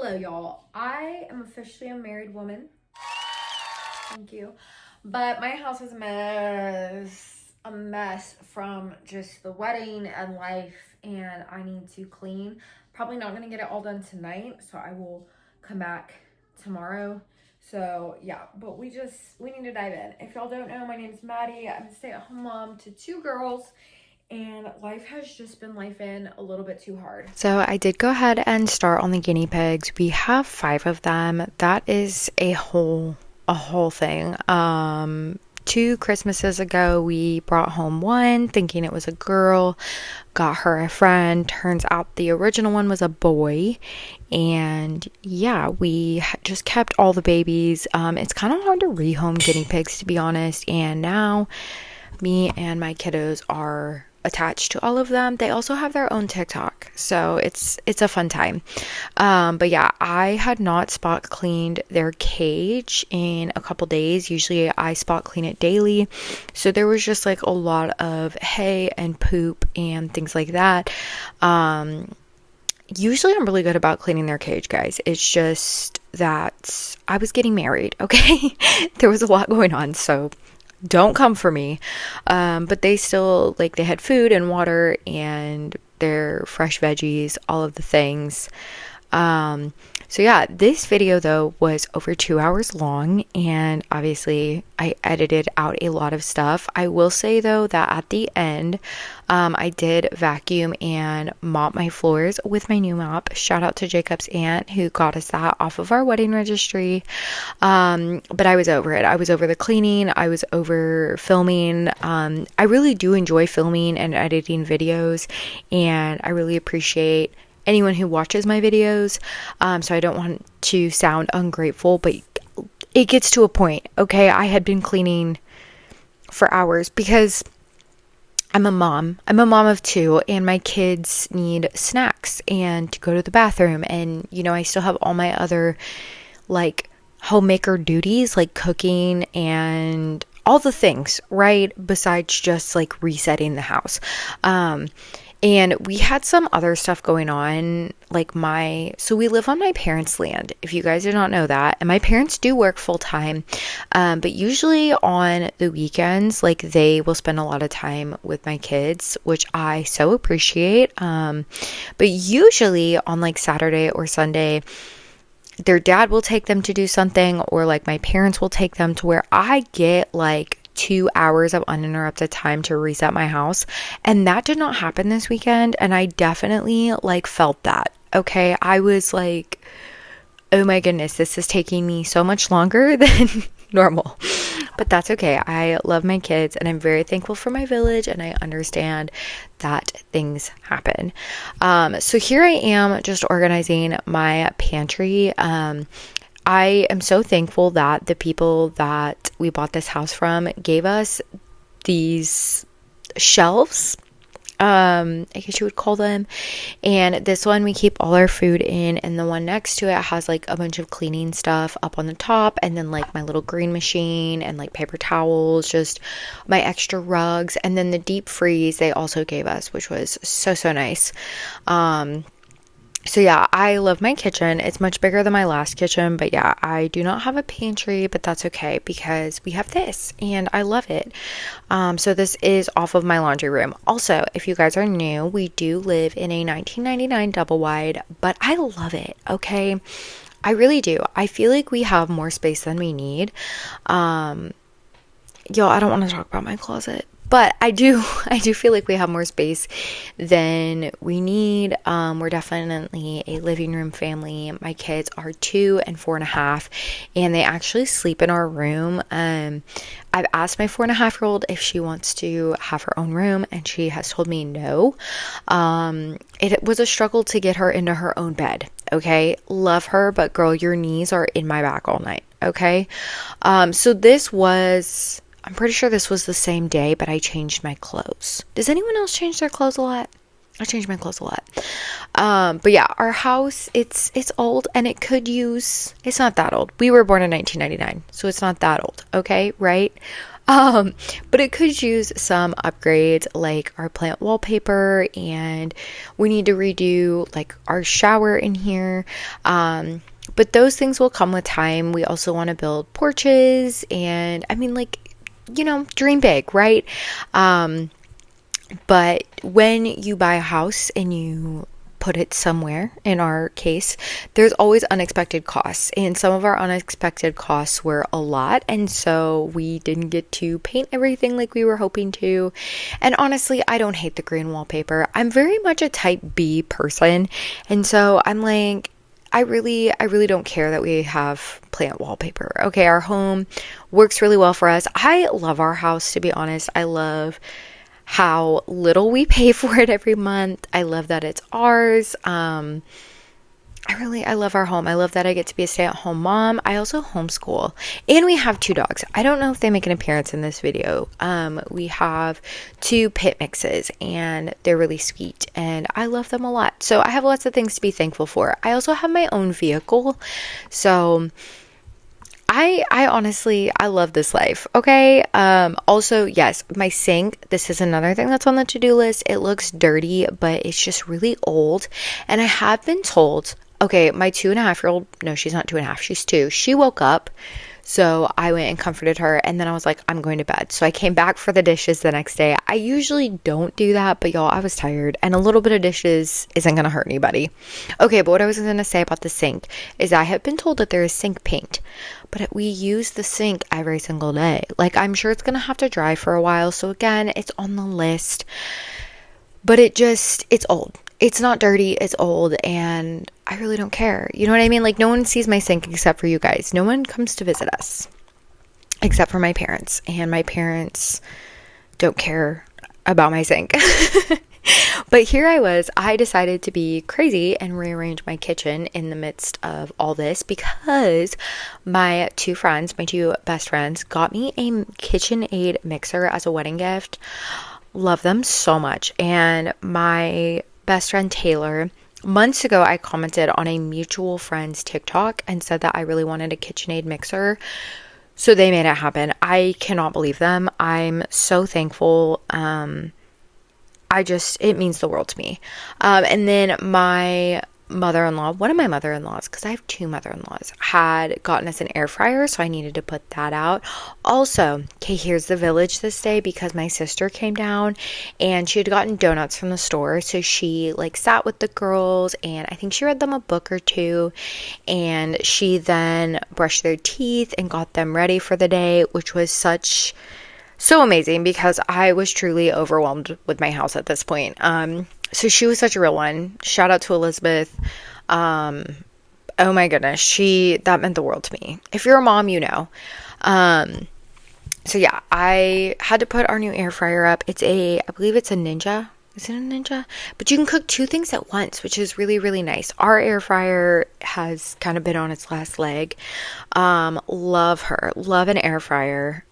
Hello, y'all. I am officially a married woman. Thank you. But my house is a mess from just the wedding and life, and I need to clean. Probably not going to get it all done tonight, so I will come back tomorrow. So yeah, but we need to dive in. If y'all don't know, my name is Maddie. I'm a stay-at-home mom to two girls, and life has just been life in a little bit too hard. So I did go ahead and start on the guinea pigs. We have 5 of them. That is a whole thing. 2 Christmases ago, we brought home one thinking it was a girl, got her a friend. Turns out the original one was a boy. And yeah, we just kept all the babies. It's kind of hard to rehome guinea pigs, to be honest. And now me and my kiddos are attached to all of them. They also have their own TikTok, so it's a fun time. But yeah, I had not spot cleaned their cage in a couple days. Usually I spot clean it daily, so there was just like a lot of hay and poop and things like that. Usually I'm really good about cleaning their cage, guys. It's just that I was getting married, okay? There was a lot going on, so don't come for me. But they still, like, they had food and water and their fresh veggies, all of the things. So yeah, this video though was over 2 hours long, and obviously I edited out a lot of stuff. I will say though that at the end, I did vacuum and mop my floors with my new mop. Shout out to Jacob's aunt who got us that off of our wedding registry. But I was over it. I was over the cleaning. I was over filming. I really do enjoy filming and editing videos, and I really appreciate anyone who watches my videos. So I don't want to sound ungrateful, but it gets to a point, okay? I had been cleaning for hours because I'm a mom. I'm a mom of two, and my kids need snacks and to go to the bathroom. And, you know, I still have all my other, like, homemaker duties, like cooking and all the things, right? Besides just, like, resetting the house. And we had some other stuff going on, like so we live on my parents' land, if you guys did not know that. And my parents do work full time, but usually on the weekends, like, they will spend a lot of time with my kids, which I so appreciate. But usually on like Saturday or Sunday, their dad will take them to do something, or like my parents will take them, to where I get like 2 hours of uninterrupted time to reset my house. And that did not happen this weekend, and I definitely like felt that. Okay, I was like, oh my goodness, this is taking me so much longer than normal. But that's okay. I love my kids, and I'm very thankful for my village, and I understand that things happen. So here I am just organizing my pantry. I am so thankful that the people that we bought this house from gave us these shelves, I guess you would call them. And this one we keep all our food in, and the one next to it has like a bunch of cleaning stuff up on the top, and then like my little green machine and like paper towels, just my extra rugs, and then the deep freeze they also gave us, which was so nice. So yeah, I love my kitchen. It's much bigger than my last kitchen, but yeah, I do not have a pantry, but that's okay because we have this and I love it. So this is off of my laundry room. Also, if you guys are new, we do live in a 1999 double wide, but I love it, okay? I really do. I feel like we have more space than we need. Y'all, I don't want to talk about my closet, but I do feel like we have more space than we need. We're definitely a living room family. My kids are 2 and 4.5, and they actually sleep in our room. I've asked my 4.5-year-old if she wants to have her own room, and she has told me no. It was a struggle to get her into her own bed. Okay, love her, but girl, your knees are in my back all night. Okay, so I'm pretty sure this was the same day, but I changed my clothes. Does anyone else change their clothes a lot? I change my clothes a lot. But yeah, our house, it's old, and it's not that old. We were born in 1999, so it's not that old, okay, right? But it could use some upgrades like our plant wallpaper, and we need to redo like our shower in here. But those things will come with time. We also want to build porches, and I mean, like, dream big, right? But when you buy a house and you put it somewhere, in our case, there's always unexpected costs. And some of our unexpected costs were a lot. And so we didn't get to paint everything like we were hoping to. And honestly, I don't hate the green wallpaper. I'm very much a type B person. And so I'm like, I really don't care that we have plant wallpaper. Okay, our home works really well for us. I love our house, to be honest. I love how little we pay for it every month. I love that it's ours. I love our home. I love that I get to be a stay-at-home mom. I also homeschool, and we have 2 dogs. I don't know if they make an appearance in this video. We have 2 pit mixes, and they're really sweet, and I love them a lot. So I have lots of things to be thankful for. I also have my own vehicle, so I honestly, I love this life. Okay. Also, yes, my sink, this is another thing that's on the to-do list. It looks dirty, but it's just really old. And I have been told, okay, my 2.5-year-old, no, she's not 2.5, she's 2. She woke up. So I went and comforted her, and then I was like, I'm going to bed. So I came back for the dishes the next day. I usually don't do that, but y'all, I was tired, and a little bit of dishes isn't going to hurt anybody. Okay, but what I was going to say about the sink is I have been told that there is sink paint, but we use the sink every single day. Like, I'm sure it's going to have to dry for a while. So again, it's on the list, but it's old. It's not dirty, it's old, and I really don't care. You know what I mean? Like, no one sees my sink except for you guys. No one comes to visit us except for my parents, and my parents don't care about my sink. But here I decided to be crazy and rearrange my kitchen in the midst of all this because my 2 friends, my 2 best friends, got me a KitchenAid mixer as a wedding gift. Love them so much. And my best friend Taylor, months ago, I commented on a mutual friend's TikTok and said that I really wanted a KitchenAid mixer. So they made it happen. I cannot believe them. I'm so thankful. It means the world to me. And then my mother-in-law, one of my mother-in-laws, because I have 2 mother-in-laws, had gotten us an air fryer, so I needed to put that out. Also, okay, here's the village this day because my sister came down and she had gotten donuts from the store, so she like sat with the girls and I think she read them a book or 2, and she then brushed their teeth and got them ready for the day, which was so amazing because I was truly overwhelmed with my house at this point. So she was such a real one. Shout out to Elizabeth. Oh my goodness, that meant the world to me. If you're a mom, you know. So yeah, I had to put our new air fryer up. I believe it's a Ninja. Is it a Ninja? But you can cook 2 things at once, which is really, really nice. Our air fryer has kind of been on its last leg. Love her. Love an air fryer.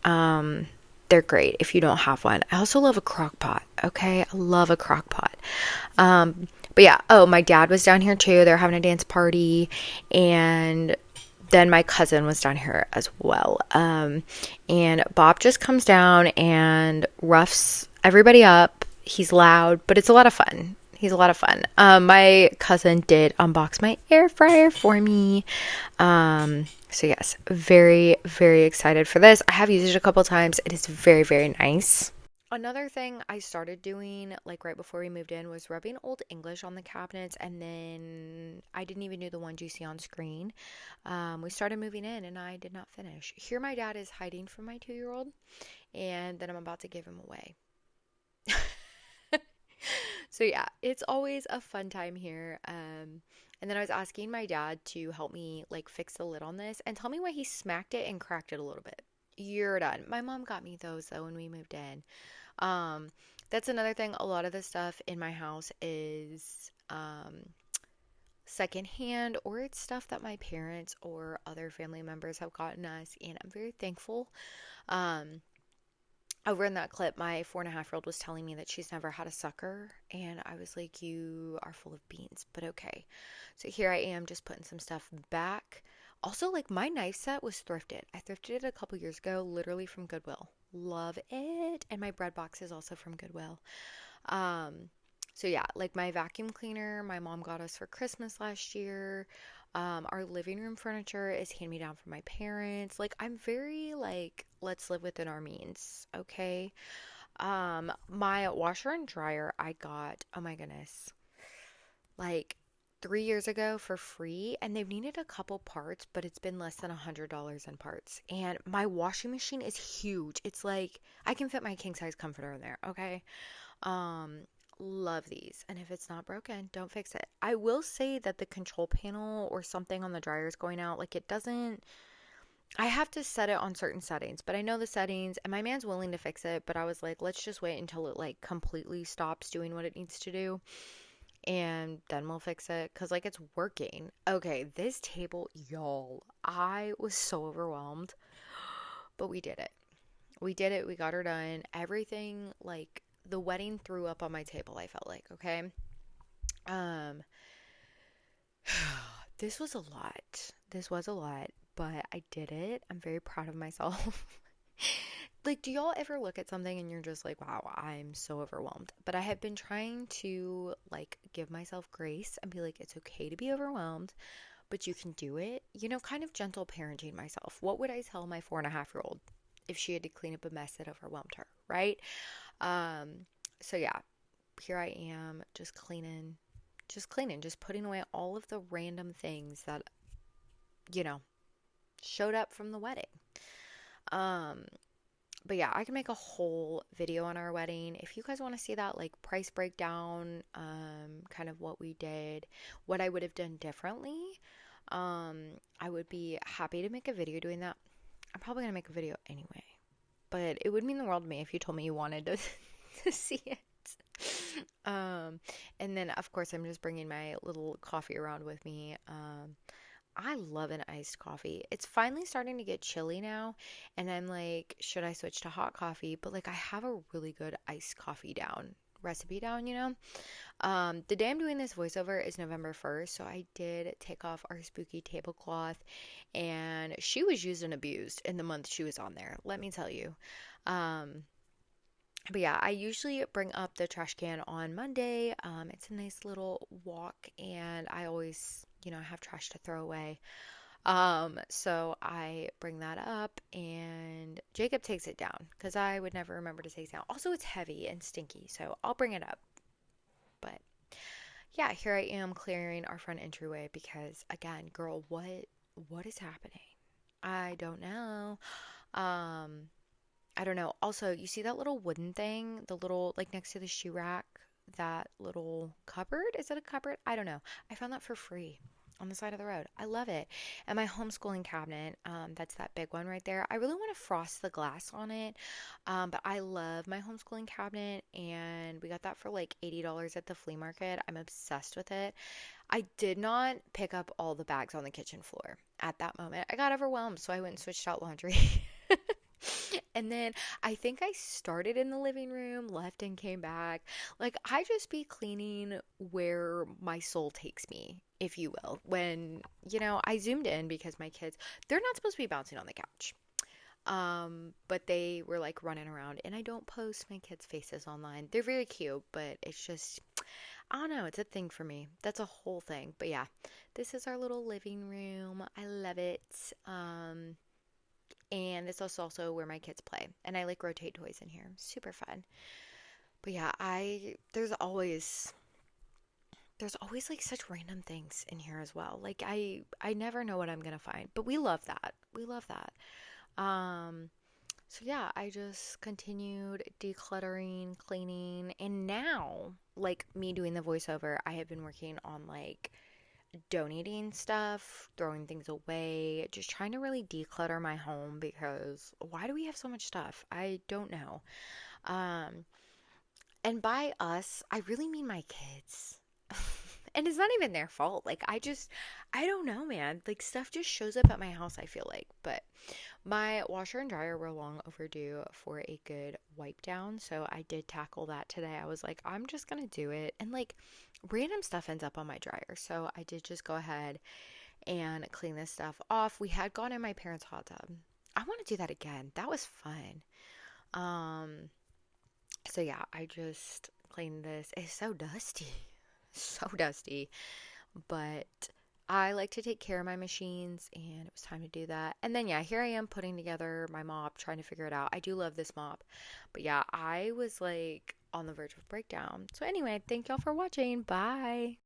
They're great if you don't have one. I also love a crock pot. Okay. I love a crock pot. But yeah. Oh, my dad was down here too. They're having a dance party, and then my cousin was down here as well. And Bob just comes down and roughs everybody up. He's loud, but it's a lot of fun. He's a lot of fun. My cousin did unbox my air fryer for me. So yes, very, very excited for this. I have used it a couple times. It is very, very nice. Another thing I started doing like right before we moved in was rubbing Old English on the cabinets, and then I didn't even do the ones you see on screen. We started moving in and I did not finish. Here my dad is hiding from my 2-year-old, and then I'm about to give him away. So yeah, it's always a fun time here. And then I was asking my dad to help me like fix the lid on this and tell me why he smacked it and cracked it a little bit. You're done. My mom got me those though when we moved in. That's another thing. A lot of the stuff in my house is secondhand, or it's stuff that my parents or other family members have gotten us, and I'm very thankful. Um, Over in that clip, my 4.5-year-old was telling me that she's never had a sucker, and I was like, you are full of beans, but okay. So here I am just putting some stuff back. Also, like, my knife set was thrifted. I thrifted it a couple years ago, literally from Goodwill. Love it. And my bread box is also from Goodwill. Um, so yeah, like my vacuum cleaner, my mom got us for Christmas last year. Our living room furniture is hand me down from my parents. Like I'm very like, let's live within our means, okay? My washer and dryer I got, oh my goodness, like 3 years ago for free, and they've needed a couple parts, but it's been less than $100 in parts. And my washing machine is huge. It's like I can fit my king size comforter in there, okay? Um, Love these. And if it's not broken, don't fix it. I will say that the control panel or something on the dryer is going out. Like it doesn't, I have to set it on certain settings, but I know the settings and my man's willing to fix it. But I was like, let's just wait until it like completely stops doing what it needs to do and then we'll fix it because like it's working. Okay, this table, y'all, I was so overwhelmed, but we did it. We did it. We got her done. Everything like the wedding threw up on my table, I felt like, okay? Um, this was a lot. This was a lot, but I did it. I'm very proud of myself. Like, do y'all ever look at something and you're just like, wow, I'm so overwhelmed? But I have been trying to like give myself grace and be like, it's okay to be overwhelmed, but you can do it. You know, kind of gentle parenting myself. What would I tell my 4.5-year-old if she had to clean up a mess that overwhelmed her, right? Um, so yeah, here I am just cleaning, just putting away all of the random things that, you know, showed up from the wedding. Um, but yeah, I can make a whole video on our wedding. If you guys want to see that, like price breakdown, kind of what we did, what I would have done differently, I would be happy to make a video doing that. I'm probably gonna make a video anyway, but it would mean the world to me if you told me you wanted to, to see it. Um, and then of course I'm just bringing my little coffee around with me. I love an iced coffee. It's finally starting to get chilly now, and I'm like, should I switch to hot coffee? But like, I have a really good iced coffee down recipe down, you know? The day I'm doing this voiceover is November 1st, so I did take off our spooky tablecloth, and she was used and abused in the month she was on there, let me tell you. Um, but yeah, I usually bring up the trash can on Monday. It's a nice little walk, and I always, you know, have trash to throw away. So I bring that up and Jacob takes it down because I would never remember to take it down. Also, it's heavy and stinky, so I'll bring it up. But yeah, here I am clearing our front entryway because again, girl, what is happening? I don't know. Um, I don't know. Also, you see that little wooden thing, the little like next to the shoe rack, that little cupboard? Is it a cupboard? I don't know. I found that for free on the side of the road. I love it. And my homeschooling cabinet, that's that big one right there. I really want to frost the glass on it. But I love my homeschooling cabinet and we got that for like $80 at the flea market. I'm obsessed with it. I did not pick up all the bags on the kitchen floor at that moment. I got overwhelmed, so I went and switched out laundry. And then I think I started in the living room, left and came back. Like I just be cleaning where my soul takes me, if you will. When, you know, I zoomed in because my kids, they're not supposed to be bouncing on the couch. But they were like running around and I don't post my kids' faces online. They're very cute, but it's just I don't know, it's a thing for me. That's a whole thing. But yeah, this is our little living room. I love it. And this is also where my kids play. And I like rotate toys in here. Super fun. But yeah, I there's always like such random things in here as well. Like I never know what I'm gonna find. But we love that. We love that. Um so yeah, I just continued decluttering, cleaning, and now like me doing the voiceover, I have been working on like donating stuff, throwing things away, just trying to really declutter my home because why do we have so much stuff? I don't know. Um, and by us, I really mean my kids. And it's not even their fault. Like, I don't know, man. Like, stuff just shows up at my house, I feel like. But my washer and dryer were long overdue for a good wipe down. So I did tackle that today. I was like, I'm just going to do it. And, like, random stuff ends up on my dryer. So I did just go ahead and clean this stuff off. We had gone in my parents' hot tub. I want to do that again. That was fun. So yeah, I just cleaned this. It's so dusty. So dusty. But I like to take care of my machines and it was time to do that. And then yeah, here I am putting together my mop, trying to figure it out. I do love this mop. But yeah, I was like on the verge of breakdown. So anyway, thank y'all for watching. Bye.